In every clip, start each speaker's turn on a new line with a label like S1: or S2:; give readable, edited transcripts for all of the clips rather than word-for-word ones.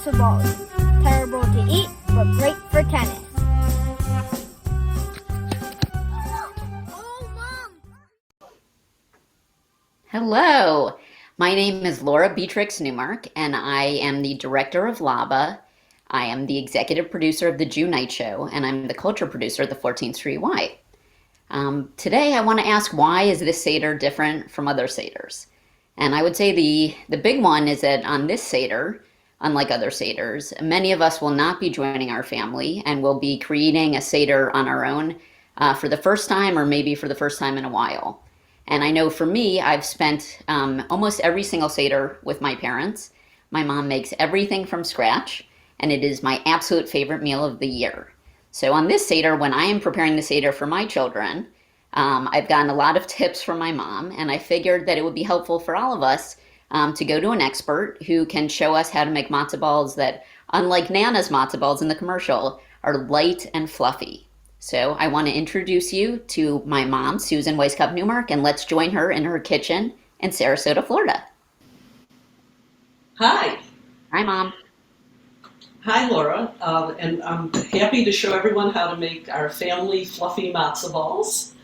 S1: matzo balls. Terrible to eat, but great for tennis. Oh, Mom!
S2: Hello, my name is Laura Beatrix Newmark, and I am the director of LABA. I am the executive producer of the June Night Show, and I'm the culture producer of the 14th Street Y. Today, I want to ask, why is this Seder different from other Seders? And I would say the big one is that on this Seder, unlike other Seders, many of us will not be joining our family and will be creating a Seder on our own for the first time, or maybe for the first time in a while. And I know for me, I've spent almost every single Seder with my parents. My mom makes everything from scratch, and it is my absolute favorite meal of the year. So on this Seder, when I am preparing the Seder for my children, I've gotten a lot of tips from my mom, and I figured that it would be helpful for all of us to go to an expert who can show us how to make matzo balls that, unlike Nana's matzo balls in the commercial, are light and fluffy. So I want to introduce you to my mom, Susan Weisskopf Newmark, and let's join her in her kitchen in Sarasota, Florida.
S3: Hi.
S2: Hi, Mom.
S3: Hi, Laura. And I'm happy to show everyone how to make our family fluffy matzo balls.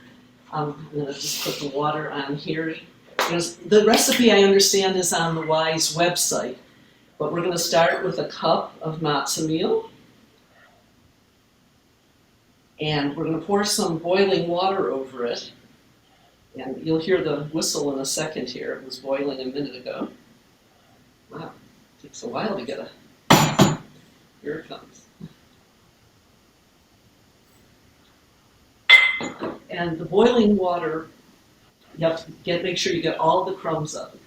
S3: I'm going to just put the water on here. The recipe, I understand, is on the Wise website, but we're going to start with a cup of matzo meal. And we're going to pour some boiling water over it. And you'll hear the whistle in a second here. It was boiling a minute ago. Wow, it takes a while to get a... Here it comes. And the boiling water, you have to make sure you get all the crumbs out.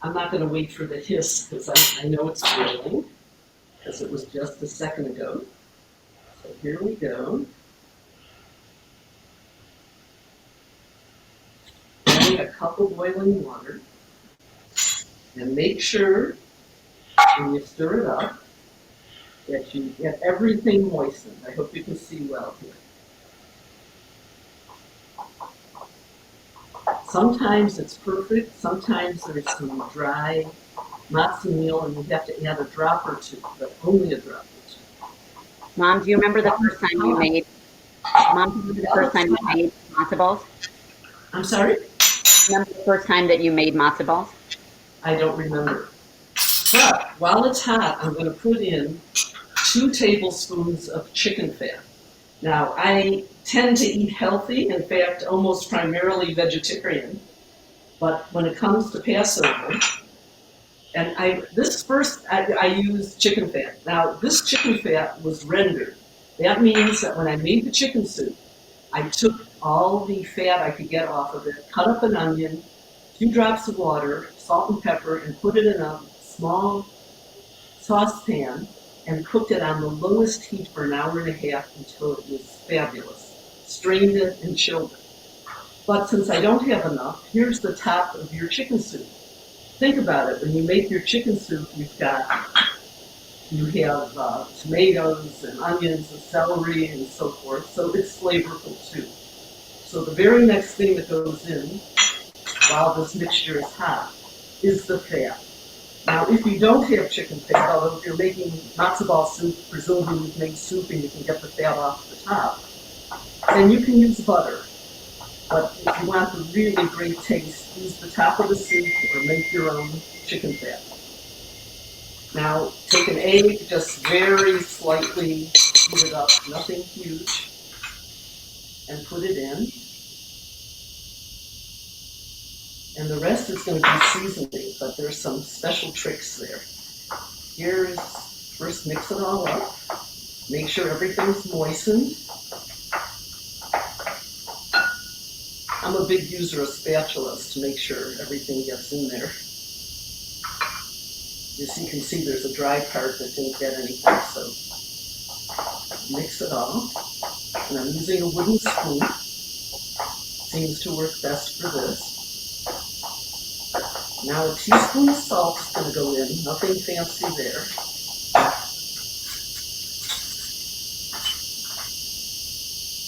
S3: I'm not going to wait for the hiss because I know it's boiling, because it was just a second ago. So here we go. Adding a cup of boiling water. And make sure when you stir it up that you get everything moistened. I hope you can see well here. Sometimes it's perfect, sometimes there's some dry matzo meal and you have to add a drop or two, but only a drop or two.
S2: Mom, do you remember the first time you made? Mom, do you remember the first time you made matzo balls?
S3: I'm sorry?
S2: Remember the first time that you made matzo balls?
S3: I don't remember. But while it's hot, I'm going to put in 2 tablespoons of chicken fat. Now, I tend to eat healthy, in fact, almost primarily vegetarian. But when it comes to Passover, and I use chicken fat. Now, this chicken fat was rendered. That means that when I made the chicken soup, I took all the fat I could get off of it, cut up an onion, a few drops of water, salt and pepper, and put it in a small saucepan and cooked it on the lowest heat for an hour and a half until it was fabulous. Strained it and chilled it. But since I don't have enough, here's the top of your chicken soup. Think about it. When you make your chicken soup, you have tomatoes and onions and celery and so forth, so it's flavorful too. So the very next thing that goes in while this mixture is hot is the fat. Now, if you don't have chicken fat, although if you're making matzo ball soup, presumably you've made soup and you can get the fat off the top, then you can use butter. But if you want the really great taste, use the top of the soup or make your own chicken fat. Now, take an egg, just very slightly heat it up, nothing huge, and put it in. And the rest is going to be seasoning, but there's some special tricks there. First mix it all up. Make sure everything's moistened. I'm a big user of spatulas to make sure everything gets in there. As you can see, there's a dry part that didn't get anything, so mix it all. And I'm using a wooden spoon. Seems to work best for this. Now a teaspoon of salt is going to go in, nothing fancy there.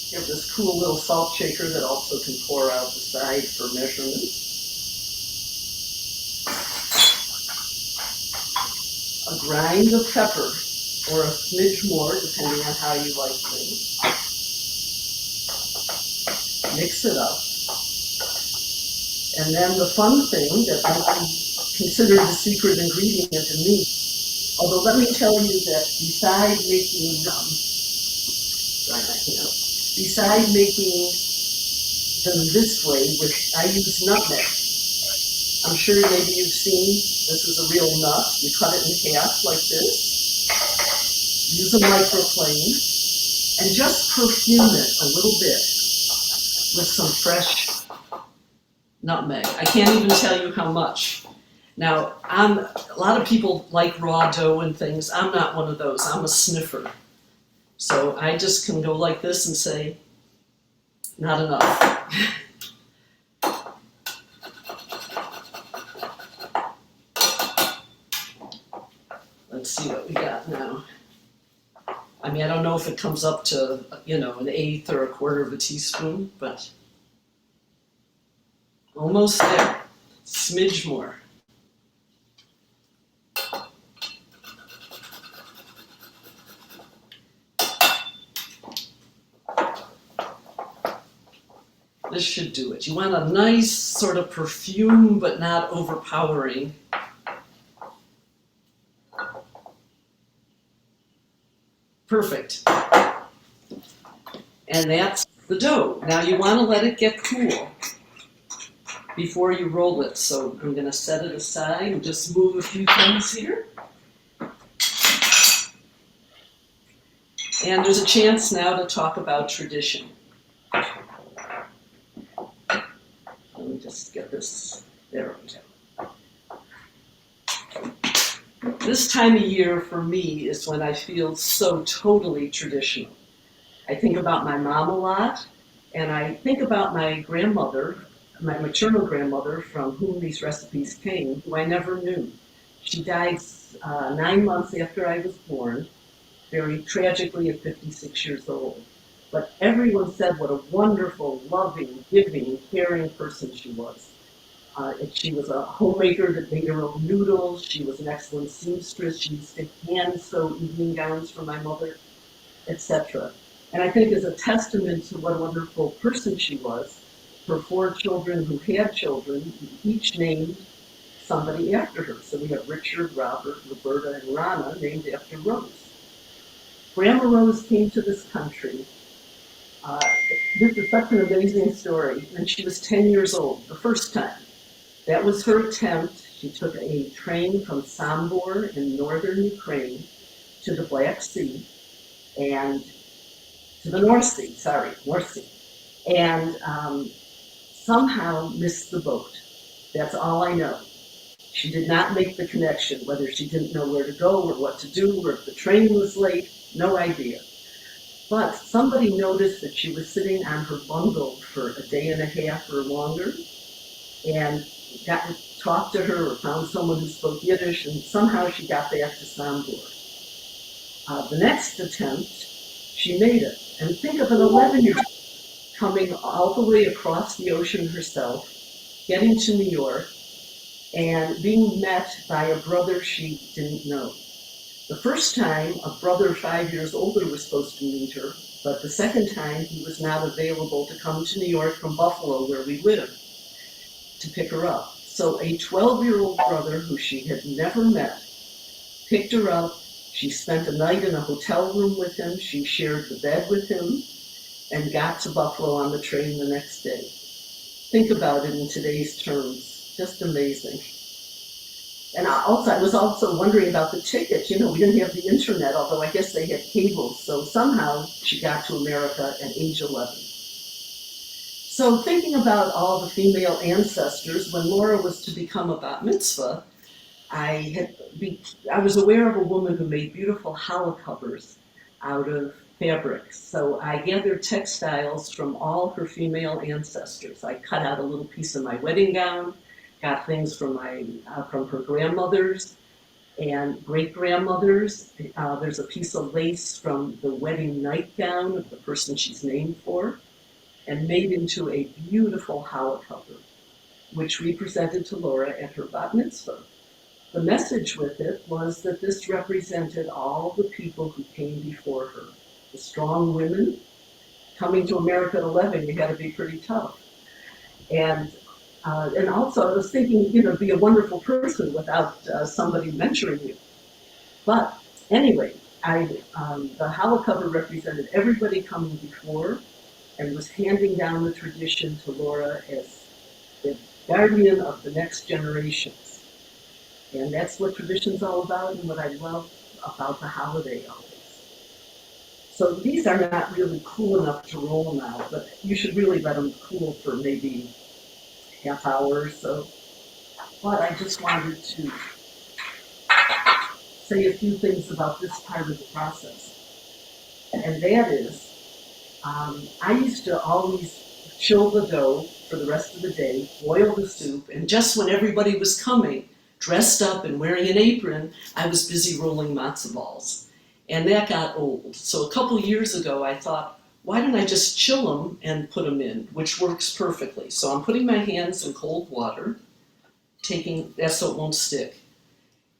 S3: You have this cool little salt shaker that also can pour out the side for measurements. a grind of pepper, or a smidge more, depending on how you like things. Mix it up. And then the fun thing that might be considered the secret ingredient in meat, although let me tell you that besides making them this way, I use nutmeg. I'm sure maybe you've seen, this is a real nut. You cut it in half like this, use a microplane, and just perfume it a little bit with some fresh nutmeg. I can't even tell you how much. Now, a lot of people like raw dough and things. I'm not one of those. I'm a sniffer. So I just can go like this and say, not enough. Let's see what we got now. I mean, I don't know if it comes up to, an eighth or a quarter of a teaspoon, but almost there. Smidge more. This should do it. You want a nice sort of perfume, but not overpowering. Perfect. And that's the dough. Now you want to let it get cool before you roll it. So I'm going to set it aside and just move a few things here. And there's a chance now to talk about tradition. Let me just get this, there we go. This time of year for me is when I feel so totally traditional. I think about my mom a lot, and I think about my grandmother, my maternal grandmother, from whom these recipes came, who I never knew. She died 9 months after I was born, very tragically at 56 years old. But everyone said what a wonderful, loving, giving, caring person she was. She was a homemaker that made her own noodles. She was an excellent seamstress. She used to hand sew evening gowns for my mother, etc. And I think as a testament to what a wonderful person she was, her 4 children who had children, each named somebody after her. So we have Richard, Robert, Roberta, and Rana named after Rose. Grandma Rose came to this country. This is such an amazing story. And she was 10 years old the first time. That was her attempt. She took a train from Sambor in northern Ukraine to the Black Sea and to the North Sea, and somehow missed the boat. That's all I know. She did not make the connection, whether she didn't know where to go or what to do, or if the train was late, no idea. But somebody noticed that she was sitting on her bundle for a day and a half or longer, and got to talk to her or found someone who spoke Yiddish, and somehow she got back to Sambor. The next attempt, she made it. And think of an 11-year-old coming all the way across the ocean herself, getting to New York, and being met by a brother she didn't know. The first time, a brother 5 years older was supposed to meet her, but the second time he was not available to come to New York from Buffalo, where we lived, to pick her up. So a 12-year-old brother who she had never met picked her up. She spent a night in a hotel room with him. She shared the bed with him and got to Buffalo on the train the next day. Think about it in today's terms. Just amazing. And I was also wondering about the ticket. We didn't have the internet, although I guess they had cable. So somehow she got to America at age 11. So thinking about all the female ancestors, when Laura was to become a bat mitzvah, I was aware of a woman who made beautiful challah covers out of fabrics. So I gathered textiles from all her female ancestors. I cut out a little piece of my wedding gown, got things from her grandmothers and great-grandmothers. There's a piece of lace from the wedding nightgown of the person she's named for, and made into a beautiful challah cover, which we presented to Laura at her bat mitzvah. the message with it was that this represented all the people who came before her. The strong women. Coming to America at 11, you had to be pretty tough. And also I was thinking, be a wonderful person without somebody mentoring you. But anyway, the hollow cover represented everybody coming before and was handing down the tradition to Laura as the guardian of the next generations. And that's what tradition's all about and what I love about the holiday always. So these are not really cool enough to roll now, but you should really let them cool for maybe half hour or so. But I just wanted to say a few things about this part of the process. And that is, I used to always chill the dough for the rest of the day, boil the soup, and just when everybody was coming, dressed up and wearing an apron, I was busy rolling matzo balls. And that got old. So a couple years ago, I thought, why don't I just chill them and put them in, which works perfectly. So I'm putting my hands in cold water, taking that so it won't stick.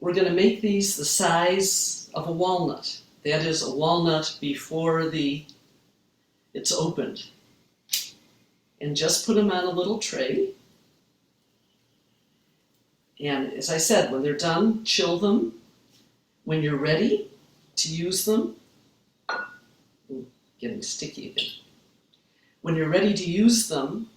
S3: We're going to make these the size of a walnut. That is a walnut before it's opened. And just put them on a little tray. And as I said, when they're done, chill them. When you're ready to use them, getting sticky again. When you're ready to use them,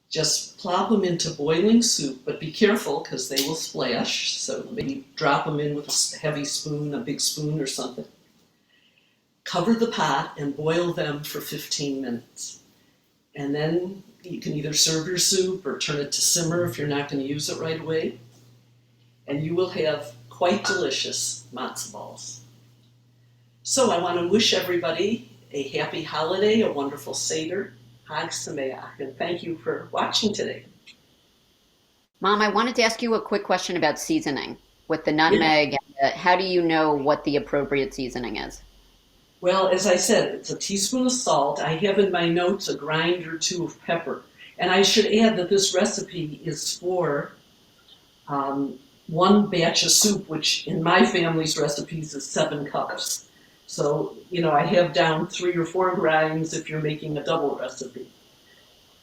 S3: just plop them into boiling soup, but be careful because they will splash. So maybe drop them in with a heavy spoon, a big spoon or something. Cover the pot and boil them for 15 minutes. And then you can either serve your soup or turn it to simmer if you're not going to use it right away. And you will have quite delicious matzo balls. So I want to wish everybody a happy holiday, a wonderful Seder, Hag Sameach, and thank you for watching today.
S2: Mom, I wanted to ask you a quick question about seasoning with the nutmeg. Yeah. How do you know what the appropriate seasoning is?
S3: Well, as I said, it's a teaspoon of salt. I have in my notes a grind or two of pepper. And I should add that this recipe is for one batch of soup, which in my family's recipes is 7 cups. So, I have down 3 or 4 grinds if you're making a double recipe.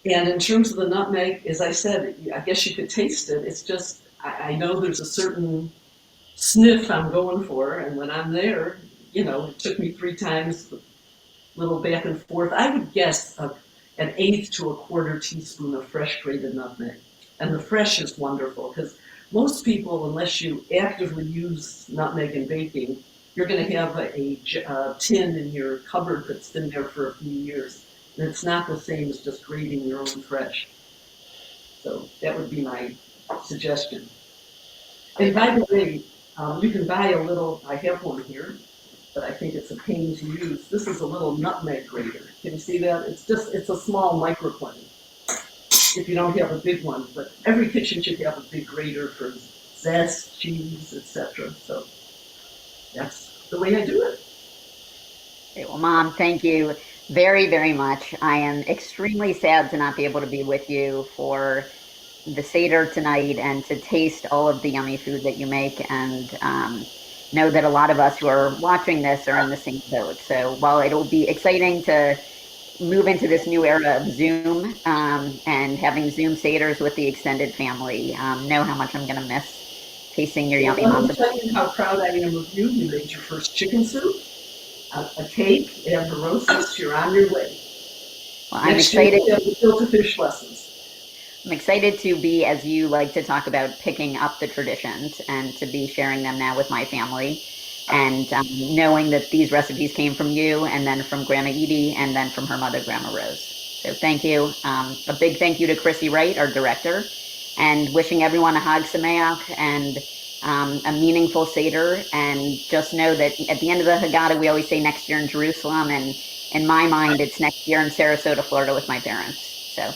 S3: And in terms of the nutmeg, as I said, I guess you could taste it. It's just, I know there's a certain sniff I'm going for, and when I'm there, it took me 3 times, a little back and forth. I would guess an 1/8 to 1/4 teaspoon of fresh grated nutmeg. And the fresh is wonderful, because most people, unless you actively use nutmeg in baking, you're going to have a tin in your cupboard that's been there for a few years. And it's not the same as just grating your own fresh. So that would be my suggestion. And by the way, you can buy a little, I have one here, but I think it's a pain to use. This is a little nutmeg grater. Can you see that? It's a small microplane if you don't have a big one. But every kitchen should have a big grater for zest, cheese, etc. So that's the way I do it.
S2: Okay, well, Mom, thank you very, very much. I am extremely sad to not be able to be with you for the Seder tonight and to taste all of the yummy food that you make, and know that a lot of us who are watching this are in the same boat. So while it'll be exciting to move into this new era of Zoom and having Zoom Seders with the extended family, know how much I'm going to miss tasting your yummy
S3: Let me
S2: matzo.
S3: tell you how proud I am of you. You made your first chicken soup, a cake, and the roast. You're on your way.
S2: Well, I'm excited.
S3: You have the filter fish lessons.
S2: I'm excited to be, as you like to talk about, picking up the traditions and to be sharing them now with my family. And knowing that these recipes came from you, and then from Grandma Edie, and then from her mother, Grandma Rose. So thank you. A big thank you to Chrissy Wright, our director, and wishing everyone a Hag Sameach and a meaningful Seder. And just know that at the end of the Haggadah, we always say next year in Jerusalem. And in my mind, it's next year in Sarasota, Florida with my parents. So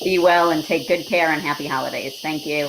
S2: be well and take good care and happy holidays. Thank you.